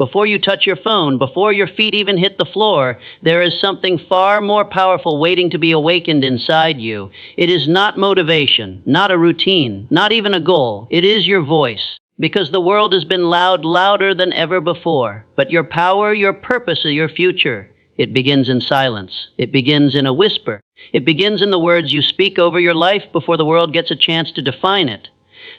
Before you touch your phone, before your feet even hit the floor, there is something far more powerful waiting to be awakened inside you. It is not motivation, not a routine, not even a goal. It is your voice. Because the world has been loud, louder than ever before. But your power, your purpose, your future, it begins in silence. It begins in a whisper. It begins in the words you speak over your life before the world gets a chance to define it.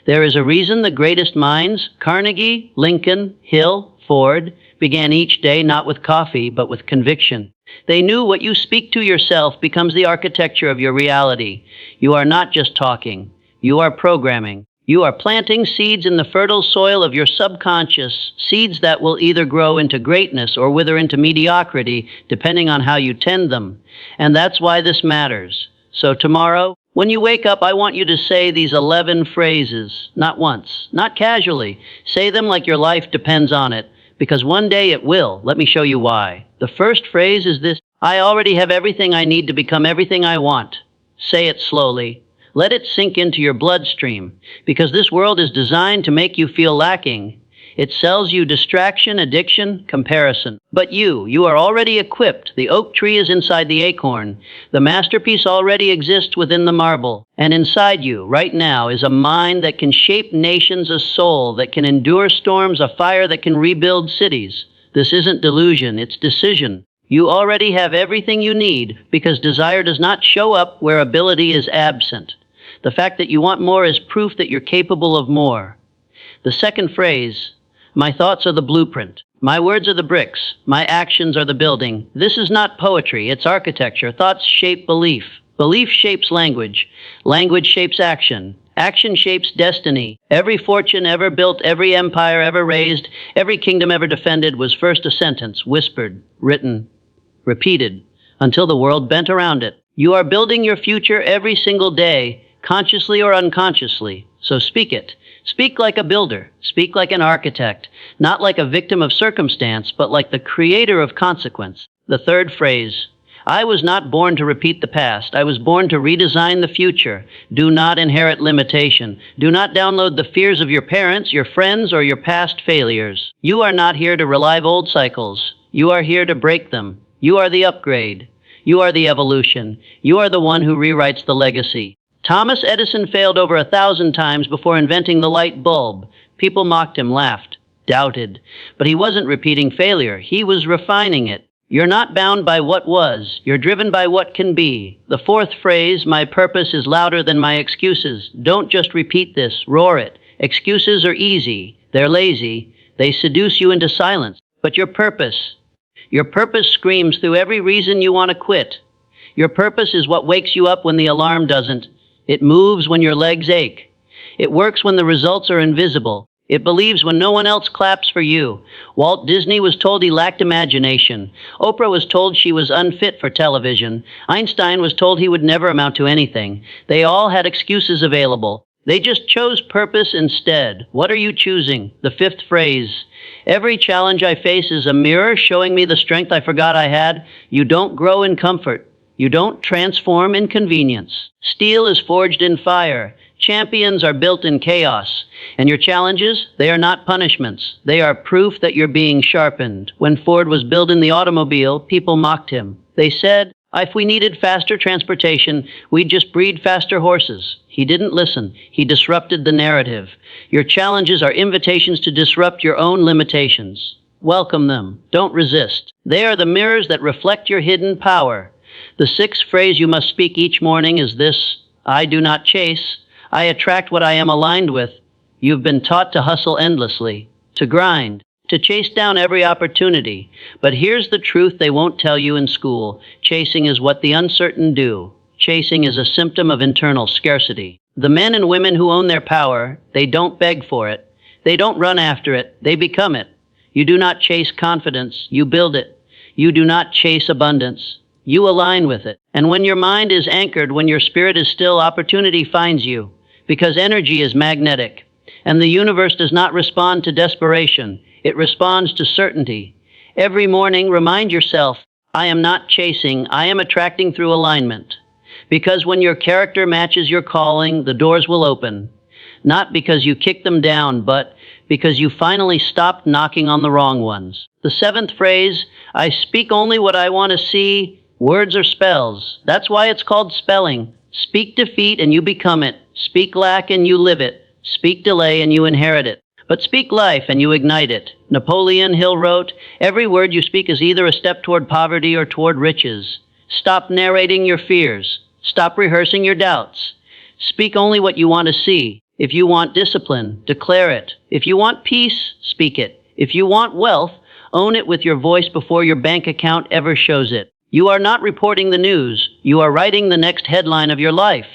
There is a reason the greatest minds, Carnegie, Lincoln, Hill, Ford, began each day not with coffee, but with conviction. They knew what you speak to yourself becomes the architecture of your reality. You are not just talking. You are programming. You are planting seeds in the fertile soil of your subconscious, seeds that will either grow into greatness or wither into mediocrity, depending on how you tend them. And that's why this matters. So tomorrow, when you wake up, I want you to say these 11 phrases, not once, not casually. Say them like your life depends on it, because one day it will. Let me show you why. The first phrase is this: I already have everything I need to become everything I want. Say it slowly. Let it sink into your bloodstream, because this world is designed to make you feel lacking. It sells you distraction, addiction, comparison. But you are already equipped. The oak tree is inside the acorn. The masterpiece already exists within the marble. And inside you, right now, is a mind that can shape nations, a soul that can endure storms, a fire that can rebuild cities. This isn't delusion, it's decision. You already have everything you need, because desire does not show up where ability is absent. The fact that you want more is proof that you're capable of more. The second phrase: my thoughts are the blueprint. My words are the bricks. My actions are the building. This is not poetry, it's architecture. Thoughts shape belief. Belief shapes language. Language shapes action. Action shapes destiny. Every fortune ever built, every empire ever raised, every kingdom ever defended was first a sentence, whispered, written, repeated, until the world bent around it. You are building your future every single day, consciously or unconsciously. So speak it. Speak like a builder. Speak like an architect. Not like a victim of circumstance, but like the creator of consequence. The third phrase: I was not born to repeat the past. I was born to redesign the future. Do not inherit limitation. Do not download the fears of your parents, your friends, or your past failures. You are not here to relive old cycles. You are here to break them. You are the upgrade. You are the evolution. You are the one who rewrites the legacy. Thomas Edison failed over 1,000 times before inventing the light bulb. People mocked him, laughed, doubted. But he wasn't repeating failure. He was refining it. You're not bound by what was. You're driven by what can be. The fourth phrase: my purpose is louder than my excuses. Don't just repeat this. Roar it. Excuses are easy. They're lazy. They seduce you into silence. But your purpose screams through every reason you want to quit. Your purpose is what wakes you up when the alarm doesn't. It moves when your legs ache. It works when the results are invisible. It believes when no one else claps for you. Walt Disney was told he lacked imagination. Oprah was told she was unfit for television. Einstein was told he would never amount to anything. They all had excuses available. They just chose purpose instead. What are you choosing? The fifth phrase: every challenge I face is a mirror showing me the strength I forgot I had. You don't grow in comfort. You don't transform in convenience. Steel is forged in fire. Champions are built in chaos. And your challenges, they are not punishments. They are proof that you're being sharpened. When Ford was building the automobile, people mocked him. They said, if we needed faster transportation, we'd just breed faster horses. He didn't listen. He disrupted the narrative. Your challenges are invitations to disrupt your own limitations. Welcome them. Don't resist. They are the mirrors that reflect your hidden power. The sixth phrase you must speak each morning is this: I do not chase. I attract what I am aligned with. You've been taught to hustle endlessly, to grind, to chase down every opportunity. But here's the truth they won't tell you in school. Chasing is what the uncertain do. Chasing is a symptom of internal scarcity. The men and women who own their power, they don't beg for it. They don't run after it. They become it. You do not chase confidence. You build it. You do not chase abundance. You align with it. And when your mind is anchored, when your spirit is still, opportunity finds you. Because energy is magnetic. And the universe does not respond to desperation. It responds to certainty. Every morning, remind yourself, I am not chasing. I am attracting through alignment. Because when your character matches your calling, the doors will open. Not because you kick them down, but because you finally stopped knocking on the wrong ones. The seventh phrase, I speak only what I want to see, words or spells. That's why it's called spelling. Speak defeat and you become it. Speak lack and you live it. Speak delay and you inherit it. But speak life and you ignite it. Napoleon Hill wrote, every word you speak is either a step toward poverty or toward riches. Stop narrating your fears. Stop rehearsing your doubts. Speak only what you want to see. If you want discipline, declare it. If you want peace, speak it. If you want wealth, own it with your voice before your bank account ever shows it. You are not reporting the news. You are writing the next headline of your life.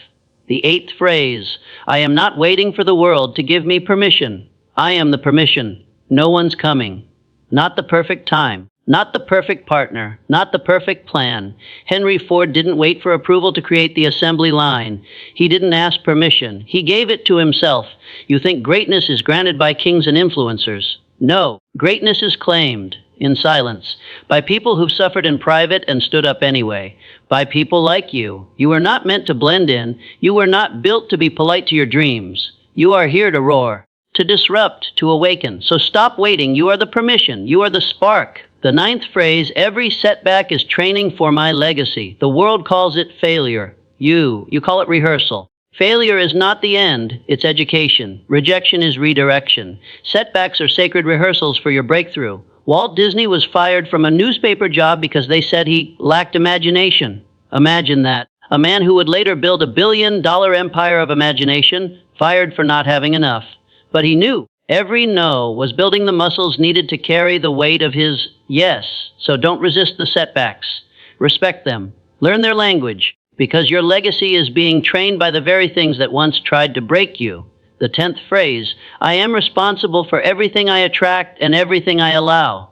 The eighth phrase, I am not waiting for the world to give me permission. I am the permission. No one's coming. Not the perfect time. Not the perfect partner. Not the perfect plan. Henry Ford didn't wait for approval to create the assembly line. He didn't ask permission. He gave it to himself. You think greatness is granted by kings and influencers. No, greatness is claimed in silence by people who've suffered in private and stood up anyway. By people like you. You were not meant to blend in. You were not built to be polite to your dreams. You are here to roar, to disrupt, to awaken. So stop waiting. You are the permission. You are the spark. The ninth phrase, every setback is training for my legacy. The world calls it failure. You call it rehearsal. Failure is not the end, it's education. Rejection is redirection. Setbacks are sacred rehearsals for your breakthrough. Walt Disney was fired from a newspaper job because they said he lacked imagination. Imagine that. A man who would later build $1 billion empire of imagination, fired for not having enough. But he knew every no was building the muscles needed to carry the weight of his yes. So don't resist the setbacks. Respect them. Learn their language, because your legacy is being trained by the very things that once tried to break you. The 10th phrase, I am responsible for everything I attract and everything I allow.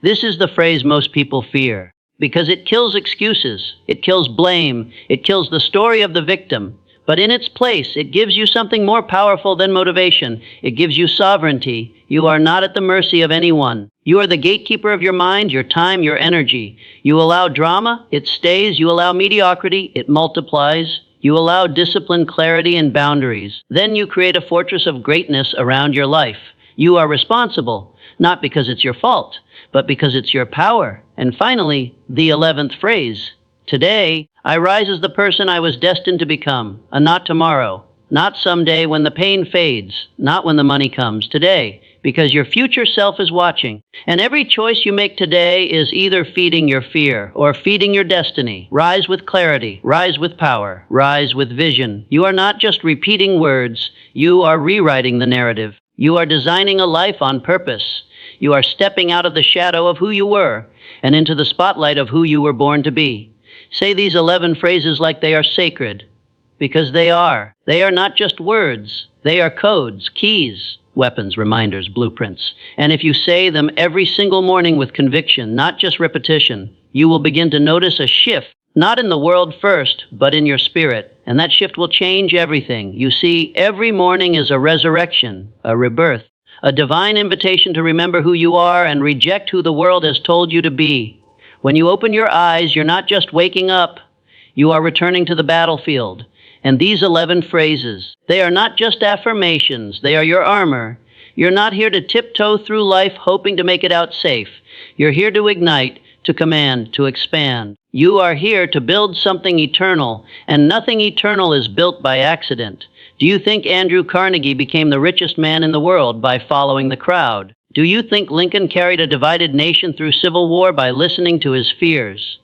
This is the phrase most people fear, because it kills excuses, it kills blame, it kills the story of the victim. But in its place, it gives you something more powerful than motivation. It gives you sovereignty. You are not at the mercy of anyone. You are the gatekeeper of your mind, your time, your energy. You allow drama, it stays. You allow mediocrity, it multiplies. You allow discipline, clarity, and boundaries. Then you create a fortress of greatness around your life. You are responsible, not because it's your fault, but because it's your power. And finally, the 11th phrase, today, I rise as the person I was destined to become, a not tomorrow, not someday when the pain fades, not when the money comes, today, because your future self is watching. And every choice you make today is either feeding your fear or feeding your destiny. Rise with clarity, rise with power, rise with vision. You are not just repeating words, you are rewriting the narrative. You are designing a life on purpose. You are stepping out of the shadow of who you were and into the spotlight of who you were born to be. Say these 11 phrases like they are sacred, because they are. They are not just words. They are codes, keys, weapons, reminders, blueprints. And if you say them every single morning with conviction, not just repetition, you will begin to notice a shift, not in the world first, but in your spirit. And that shift will change everything. You see, every morning is a resurrection, a rebirth, a divine invitation to remember who you are and reject who the world has told you to be. When you open your eyes, you're not just waking up, you are returning to the battlefield. And these 11 phrases, they are not just affirmations, they are your armor. You're not here to tiptoe through life hoping to make it out safe. You're here to ignite, to command, to expand. You are here to build something eternal, and nothing eternal is built by accident. Do you think Andrew Carnegie became the richest man in the world by following the crowd? Do you think Lincoln carried a divided nation through civil war by listening to his fears?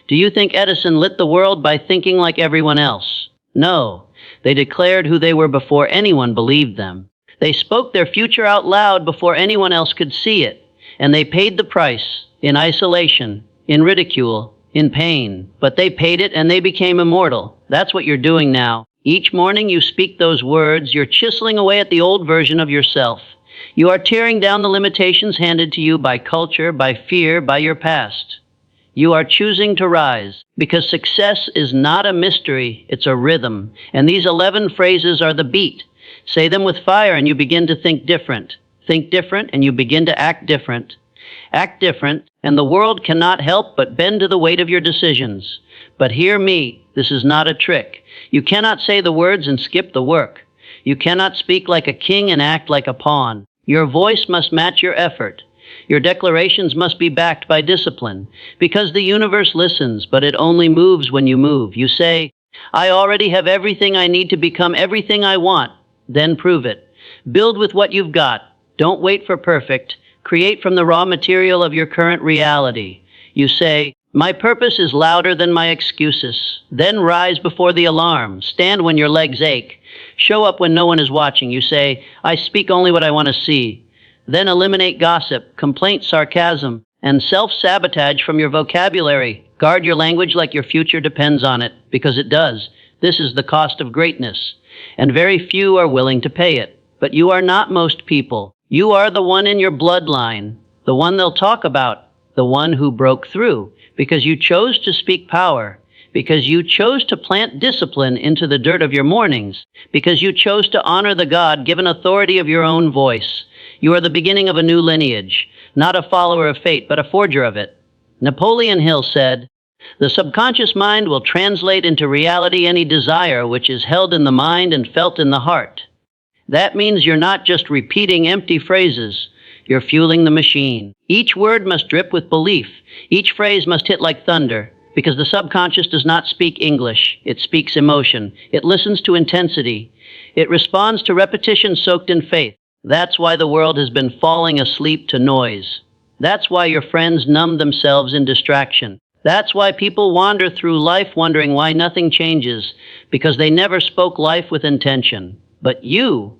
Do you think Edison lit the world by thinking like everyone else? No. They declared who they were before anyone believed them. They spoke their future out loud before anyone else could see it. And they paid the price in isolation, in ridicule, in pain. But they paid it and they became immortal. That's what you're doing now. Each morning you speak those words, you're chiseling away at the old version of yourself. You are tearing down the limitations handed to you by culture, by fear, by your past. You are choosing to rise, because success is not a mystery, it's a rhythm. And these 11 phrases are the beat. Say them with fire and you begin to think different. Think different and you begin to act different. Act different, and the world cannot help but bend to the weight of your decisions. But hear me, this is not a trick. You cannot say the words and skip the work. You cannot speak like a king and act like a pawn. Your voice must match your effort. Your declarations must be backed by discipline, because the universe listens, but it only moves when you move. You say, I already have everything I need to become everything I want. Then prove it. Build with what you've got. Don't wait for perfect. Create from the raw material of your current reality. You say, my purpose is louder than my excuses. Then rise before the alarm. Stand when your legs ache. Show up when no one is watching. You say, I speak only what I want to see. Then eliminate gossip, complaint, sarcasm, and self-sabotage from your vocabulary. Guard your language like your future depends on it, because it does. This is the cost of greatness, and very few are willing to pay it. But you are not most people. You are the one in your bloodline, the one they'll talk about, the one who broke through, because you chose to speak power, because you chose to plant discipline into the dirt of your mornings, because you chose to honor the God-given authority of your own voice. You are the beginning of a new lineage, not a follower of fate, but a forger of it. Napoleon Hill said, the subconscious mind will translate into reality any desire which is held in the mind and felt in the heart. That means you're not just repeating empty phrases. You're fueling the machine. Each word must drip with belief. Each phrase must hit like thunder, because the subconscious does not speak English. It speaks emotion. It listens to intensity. It responds to repetition soaked in faith. That's why the world has been falling asleep to noise. That's why your friends numb themselves in distraction. That's why people wander through life wondering why nothing changes, because they never spoke life with intention. But you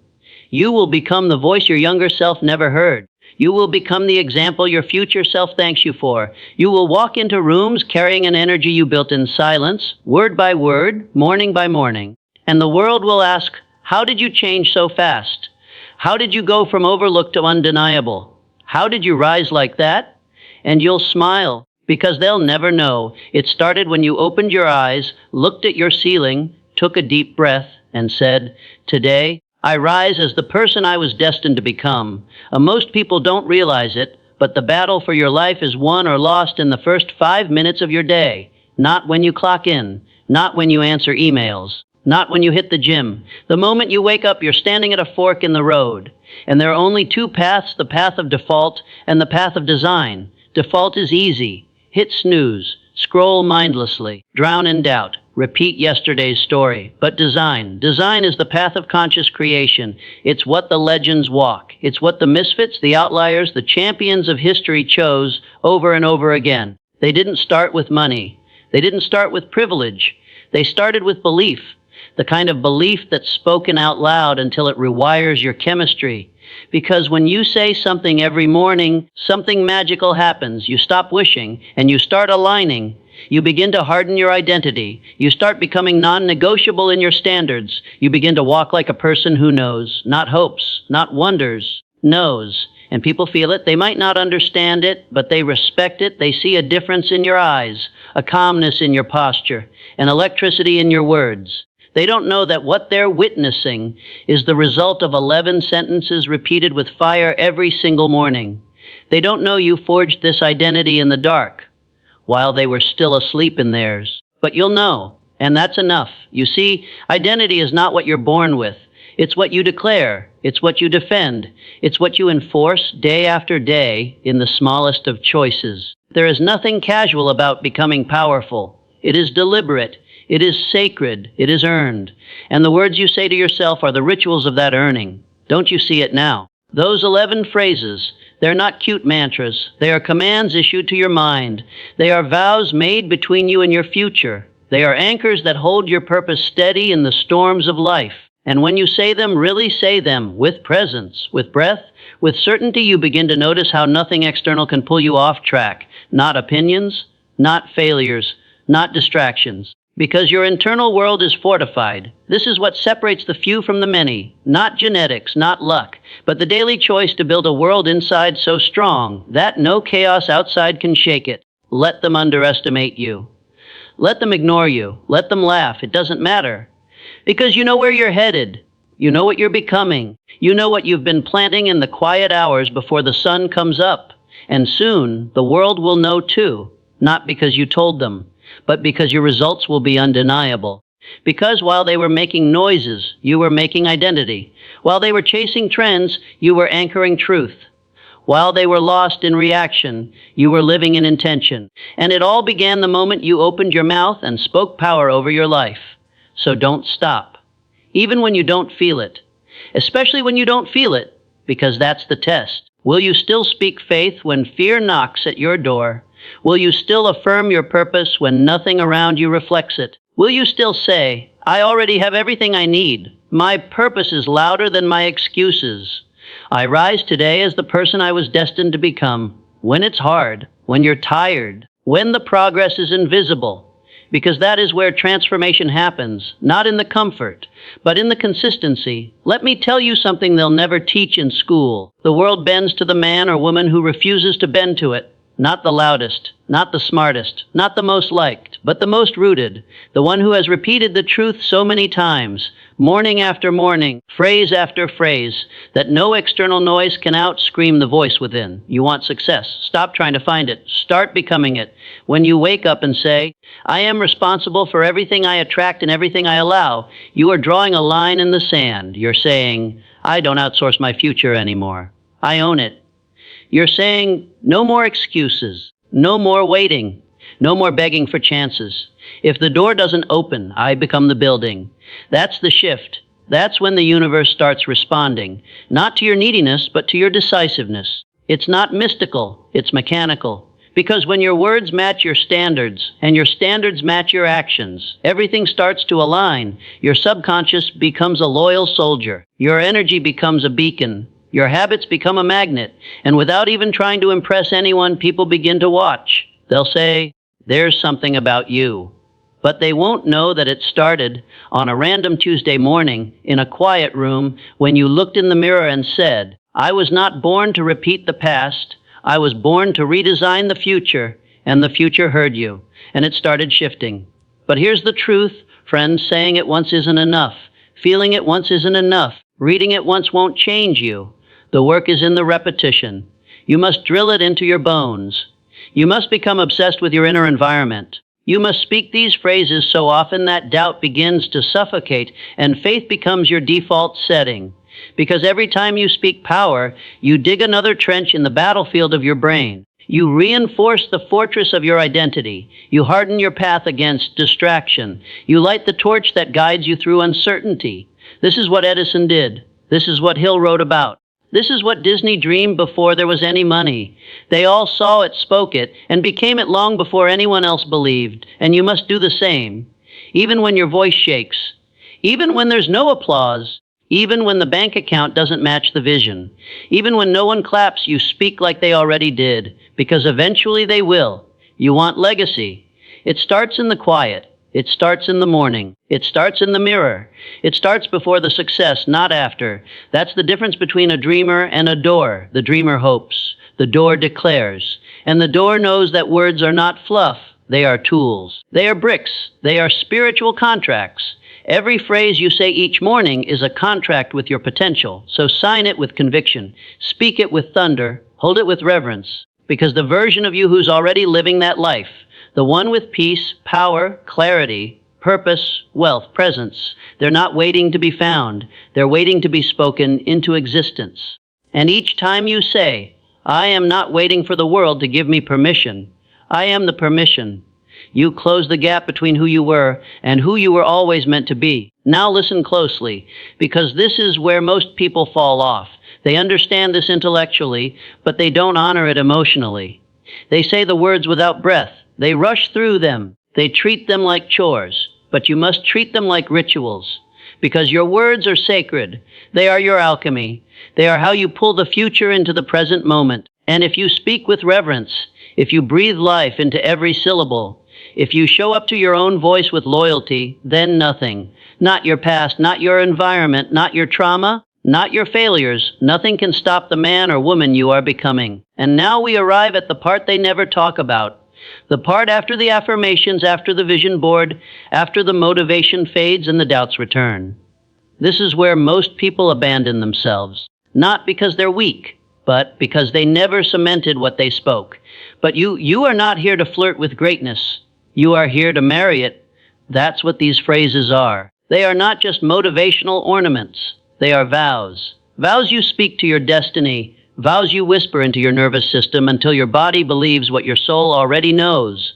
will become the voice your younger self never heard. You will become the example your future self thanks you for. You will walk into rooms carrying an energy you built in silence, word by word, morning by morning. And the world will ask, how did you change so fast? How did you go from overlooked to undeniable? How did you rise like that? And you'll smile, because they'll never know. It started when you opened your eyes, looked at your ceiling, took a deep breath, and said, today, I rise as the person I was destined to become. Most people don't realize it, but the battle for your life is won or lost in the first 5 minutes of your day. Not when you clock in, not when you answer emails, not when you hit the gym. The moment you wake up, you're standing at a fork in the road. And there are only two paths, the path of default and the path of design. Default is easy. Hit snooze, scroll mindlessly, drown in doubt, repeat yesterday's story. But design is the path of conscious creation. It's what the legends walk. It's what the misfits, the outliers, the champions of history chose over and over again. They didn't start with money. They didn't start with privilege. They started with belief. The kind of belief that's spoken out loud until it rewires your chemistry. Because when you say something every morning, something magical happens. You stop wishing and you start aligning. You begin to harden your identity. You start becoming non-negotiable in your standards. You begin to walk like a person who knows, not hopes, not wonders, knows. And people feel it. They might not understand it, but they respect it. They see a difference in your eyes, a calmness in your posture, an electricity in your words. They don't know that what they're witnessing is the result of 11 sentences repeated with fire every single morning. They don't know you forged this identity in the dark while they were still asleep in theirs. But you'll know, and that's enough. You see, identity is not what you're born with. It's what you declare. It's what you defend. It's what you enforce day after day in the smallest of choices. There is nothing casual about becoming powerful. It is deliberate. It is sacred. It is earned. And the words you say to yourself are the rituals of that earning. Don't you see it now? Those 11 phrases, they're not cute mantras. They are commands issued to your mind. They are vows made between you and your future. They are anchors that hold your purpose steady in the storms of life. And when you say them, really say them, with presence, with breath, with certainty, you begin to notice how nothing external can pull you off track. Not opinions, not failures, not distractions. Because your internal world is fortified. This is what separates the few from the many. Not genetics, not luck, but the daily choice to build a world inside so strong that no chaos outside can shake it. Let them underestimate you. Let them ignore you. Let them laugh. It doesn't matter. Because you know where you're headed. You know what you're becoming. You know what you've been planting in the quiet hours before the sun comes up. And soon, the world will know too. Not because you told them, but because your results will be undeniable. Because while they were making noises, you were making identity. While they were chasing trends, you were anchoring truth. While they were lost in reaction, you were living in intention. And it all began the moment you opened your mouth and spoke power over your life. So don't stop. Even when you don't feel it. Especially when you don't feel it, because that's the test. Will you still speak faith when fear knocks at your door? Will you still affirm your purpose when nothing around you reflects it? Will you still say, I already have everything I need. My purpose is louder than my excuses. I rise today as the person I was destined to become. When it's hard, when you're tired, when the progress is invisible. Because that is where transformation happens, not in the comfort, but in the consistency. Let me tell you something they'll never teach in school. The world bends to the man or woman who refuses to bend to it. Not the loudest, not the smartest, not the most liked, but the most rooted, the one who has repeated the truth so many times, morning after morning, phrase after phrase, that no external noise can outscream the voice within. You want success. Stop trying to find it. Start becoming it. When you wake up and say, I am responsible for everything I attract and everything I allow, you are drawing a line in the sand. You're saying, I don't outsource my future anymore. I own it. You're saying, no more excuses, no more waiting, no more begging for chances. If the door doesn't open, I become the building. That's the shift. That's when the universe starts responding, not to your neediness, but to your decisiveness. It's not mystical, it's mechanical. Because when your words match your standards, and your standards match your actions, everything starts to align. Your subconscious becomes a loyal soldier. Your energy becomes a beacon. Your habits become a magnet, and without even trying to impress anyone, people begin to watch. They'll say, there's something about you. But they won't know that it started on a random Tuesday morning in a quiet room when you looked in the mirror and said, I was not born to repeat the past. I was born to redesign the future, and the future heard you, and it started shifting. But here's the truth, friends, saying it once isn't enough. Feeling it once isn't enough. Reading it once won't change you. The work is in the repetition. You must drill it into your bones. You must become obsessed with your inner environment. You must speak these phrases so often that doubt begins to suffocate and faith becomes your default setting. Because every time you speak power, you dig another trench in the battlefield of your brain. You reinforce the fortress of your identity. You harden your path against distraction. You light the torch that guides you through uncertainty. This is what Edison did. This is what Hill wrote about. This is what Disney dreamed before there was any money. They all saw it, spoke it, and became it long before anyone else believed. And you must do the same. Even when your voice shakes. Even when there's no applause. Even when the bank account doesn't match the vision. Even when no one claps, you speak like they already did. Because eventually they will. You want legacy. It starts in the quiet. It starts in the morning. It starts in the mirror. It starts before the success, not after. That's the difference between a dreamer and a doer. The dreamer hopes. The doer declares. And the doer knows that words are not fluff. They are tools. They are bricks. They are spiritual contracts. Every phrase you say each morning is a contract with your potential. So sign it with conviction. Speak it with thunder. Hold it with reverence. Because the version of you who's already living that life, the one with peace, power, clarity, purpose, wealth, presence, they're not waiting to be found. They're waiting to be spoken into existence. And each time you say, I am not waiting for the world to give me permission. I am the permission. You close the gap between who you were and who you were always meant to be. Now listen closely, because this is where most people fall off. They understand this intellectually, but they don't honor it emotionally. They say the words without breath. They rush through them. They treat them like chores, but you must treat them like rituals, because your words are sacred. They are your alchemy. They are how you pull the future into the present moment. And if you speak with reverence, if you breathe life into every syllable, if you show up to your own voice with loyalty, then nothing, not your past, not your environment, not your trauma, not your failures, nothing can stop the man or woman you are becoming. And now we arrive at the part they never talk about. The part after the affirmations, after the vision board, after the motivation fades and the doubts return. This is where most people abandon themselves, not because they're weak, but because they never cemented what they spoke. But you are not here to flirt with greatness. You are here to marry it That's what these phrases are. They are not just motivational ornaments. They are vows. Vows you speak to your destiny. Vows you whisper into your nervous system until your body believes what your soul already knows.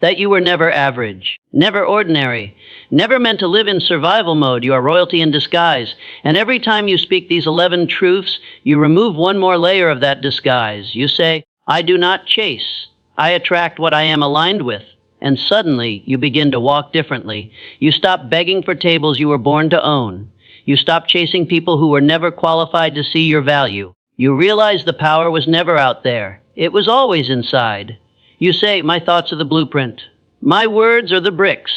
That you were never average, never ordinary, never meant to live in survival mode. You are royalty in disguise. And every time you speak these 11 truths, you remove one more layer of that disguise. You say, I do not chase. I attract what I am aligned with. And suddenly, you begin to walk differently. You stop begging for tables you were born to own. You stop chasing people who were never qualified to see your value. You realize the power was never out there. It was always inside. You say, my thoughts are the blueprint. My words are the bricks.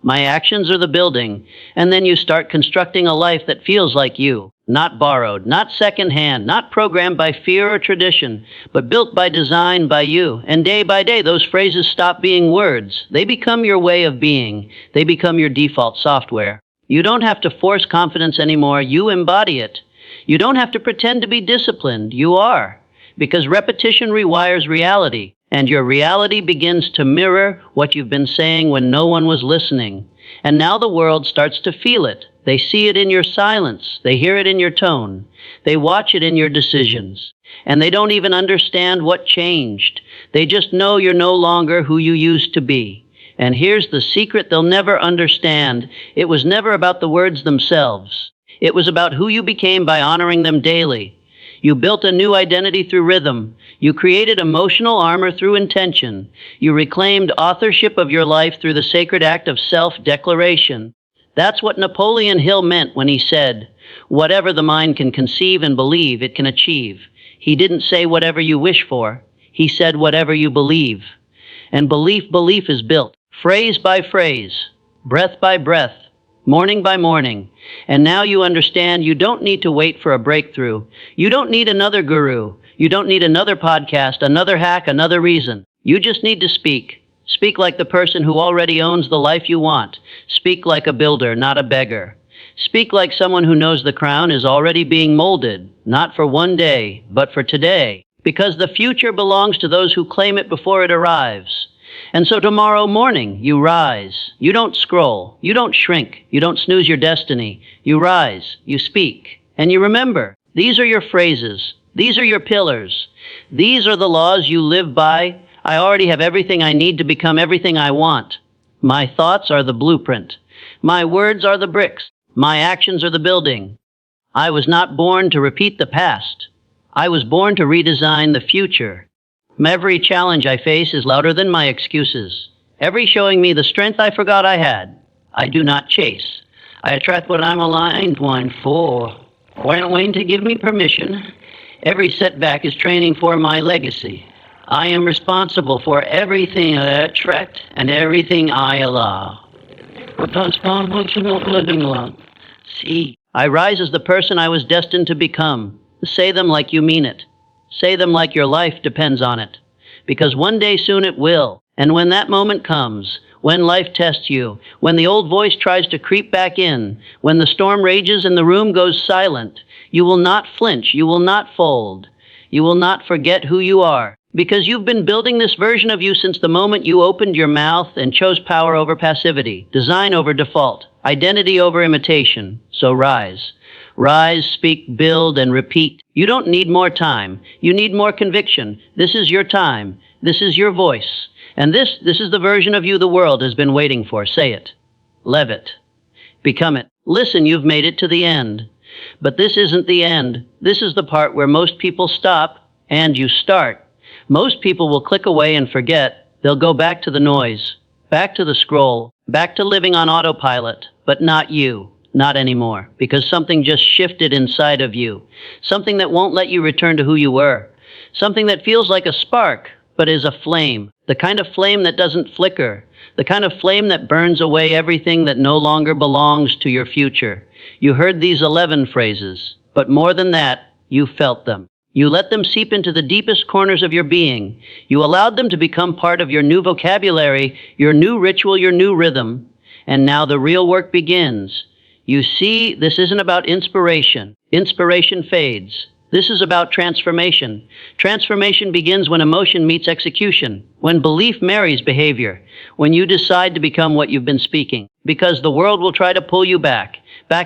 My actions are the building. And then you start constructing a life that feels like you. Not borrowed, not secondhand, not programmed by fear or tradition, but built by design by you. And day by day, those phrases stop being words. They become your way of being. They become your default software. You don't have to force confidence anymore. You embody it. You don't have to pretend to be disciplined. You are. Because repetition rewires reality. And your reality begins to mirror what you've been saying when no one was listening. And now the world starts to feel it. They see it in your silence. They hear it in your tone. They watch it in your decisions. And they don't even understand what changed. They just know you're no longer who you used to be. And here's the secret they'll never understand. It was never about the words themselves. It was about who you became by honoring them daily. You built a new identity through rhythm. You created emotional armor through intention. You reclaimed authorship of your life through the sacred act of self-declaration. That's what Napoleon Hill meant when he said, whatever the mind can conceive and believe, it can achieve. He didn't say whatever you wish for. He said whatever you believe. And belief is built, phrase by phrase, breath by breath, morning by morning. And now you understand you don't need to wait for a breakthrough. You don't need another guru. You don't need another podcast, another hack, another reason. You just need to speak. Speak like the person who already owns the life you want. Speak like a builder, not a beggar. Speak like someone who knows the crown is already being molded, not for one day, but for today. Because the future belongs to those who claim it before it arrives. And so tomorrow morning, you rise. You don't scroll. You don't shrink. You don't snooze your destiny. You rise. You speak. And you remember, these are your phrases. These are your pillars. These are the laws you live by. I already have everything I need to become everything I want. My thoughts are the blueprint. My words are the bricks. My actions are the building. I was not born to repeat the past. I was born to redesign the future. Every challenge I face is louder than my excuses. Every showing me the strength I forgot I had. I do not chase. I attract what I'm aligned for. Waiting to give me permission. Every setback is training for my legacy. I am responsible for everything I attract and everything I allow. See, I rise as the person I was destined to become. Say them like you mean it. Say them like your life depends on it. Because one day soon it will. And when that moment comes, when life tests you, when the old voice tries to creep back in, when the storm rages and the room goes silent, you will not flinch, you will not fold. You will not forget who you are. Because you've been building this version of you since the moment you opened your mouth and chose power over passivity, design over default, identity over imitation. So rise. Rise, speak, build, and repeat. You don't need more time. You need more conviction. This is your time. This is your voice. And this is the version of you the world has been waiting for. Say it. Live it. Become it. Listen, you've made it to the end. But this isn't the end. This is the part where most people stop and you start. Most people will click away and forget. They'll go back to the noise, back to the scroll, back to living on autopilot, but not you, not anymore, because something just shifted inside of you, something that won't let you return to who you were, something that feels like a spark, but is a flame, the kind of flame that doesn't flicker, the kind of flame that burns away everything that no longer belongs to your future. You heard these 11 phrases, but more than that, you felt them. You let them seep into the deepest corners of your being. You allowed them to become part of your new vocabulary, your new ritual, your new rhythm. And now the real work begins. You see, this isn't about inspiration. Inspiration fades. This is about transformation. Transformation begins when emotion meets execution, when belief marries behavior, when you decide to become what you've been speaking. Because the world will try to pull you back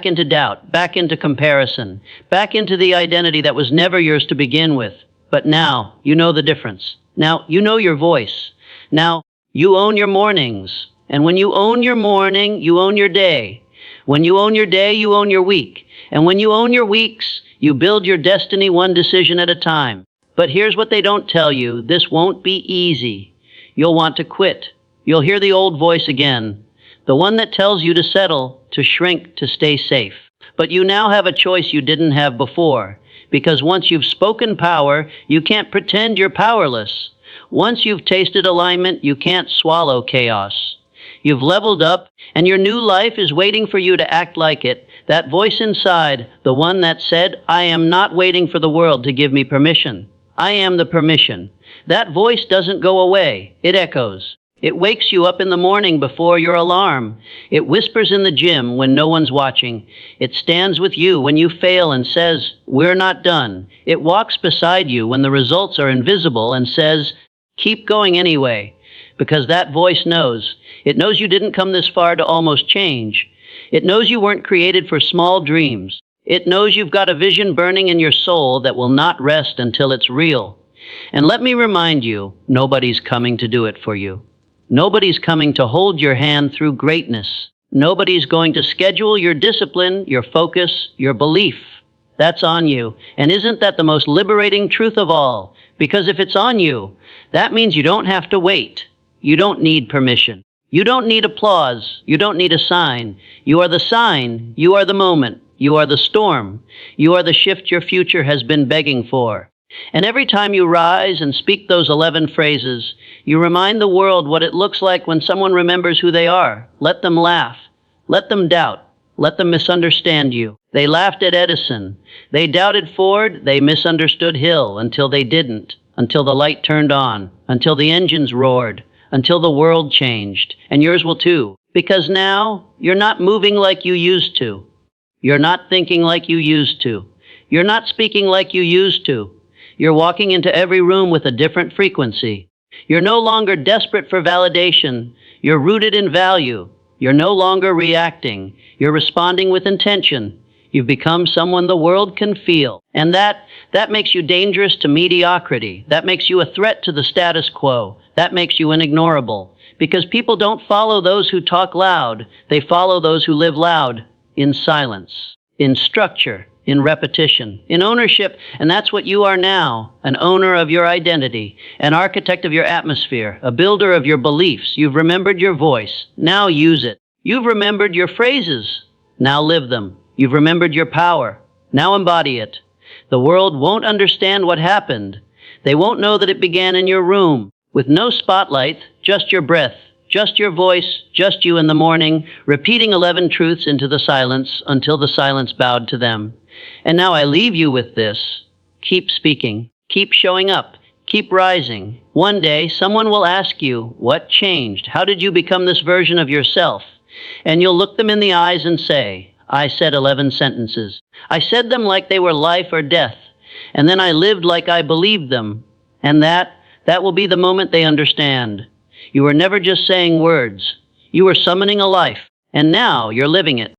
into doubt, back into comparison, back into the identity that was never yours to begin with. But now, you know the difference. Now, you know your voice. Now, you own your mornings. And when you own your morning, you own your day. When you own your day, you own your week. And when you own your weeks, you build your destiny one decision at a time. But here's what they don't tell you. This won't be easy. You'll want to quit. You'll hear the old voice again. The one that tells you to settle, to shrink, to stay safe. But you now have a choice you didn't have before. Because once you've spoken power, you can't pretend you're powerless. Once you've tasted alignment, you can't swallow chaos. You've leveled up, and your new life is waiting for you to act like it. That voice inside, the one that said, I am not waiting for the world to give me permission. I am the permission. That voice doesn't go away. It echoes. It wakes you up in the morning before your alarm. It whispers in the gym when no one's watching. It stands with you when you fail and says, we're not done. It walks beside you when the results are invisible and says, keep going anyway. Because that voice knows. It knows you didn't come this far to almost change. It knows you weren't created for small dreams. It knows you've got a vision burning in your soul that will not rest until it's real. And let me remind you, nobody's coming to do it for you. Nobody's coming to hold your hand through greatness. Nobody's going to schedule your discipline, your focus, your belief. That's on you. And isn't that the most liberating truth of all? Because if it's on you, that means you don't have to wait. You don't need permission. You don't need applause. You don't need a sign. You are the sign. You are the moment. You are the storm. You are the shift your future has been begging for. And every time you rise and speak those 11 phrases, you remind the world what it looks like when someone remembers who they are. Let them laugh. Let them doubt. Let them misunderstand you. They laughed at Edison. They doubted Ford. They misunderstood Hill until they didn't, until the light turned on, until the engines roared, until the world changed. And yours will too. Because now, you're not moving like you used to. You're not thinking like you used to. You're not speaking like you used to. You're walking into every room with a different frequency. You're no longer desperate for validation. You're rooted in value. You're no longer reacting. You're responding with intention. You've become someone the world can feel. And that makes you dangerous to mediocrity. That makes you a threat to the status quo. That makes you inignorable. Because people don't follow those who talk loud. They follow those who live loud in silence, in structure, in repetition, in ownership, and that's what you are now, an owner of your identity, an architect of your atmosphere, a builder of your beliefs. You've remembered your voice. Now use it. You've remembered your phrases. Now live them. You've remembered your power. Now embody it. The world won't understand what happened. They won't know that it began in your room, with no spotlight, just your breath, just your voice, just you in the morning, repeating 11 truths into the silence until the silence bowed to them. And now I leave you with this. Keep speaking. Keep showing up. Keep rising. One day, someone will ask you, what changed? How did you become this version of yourself? And you'll look them in the eyes and say, I said 11 sentences. I said them like they were life or death. And then I lived like I believed them. And that will be the moment they understand. You were never just saying words. You were summoning a life. And now you're living it.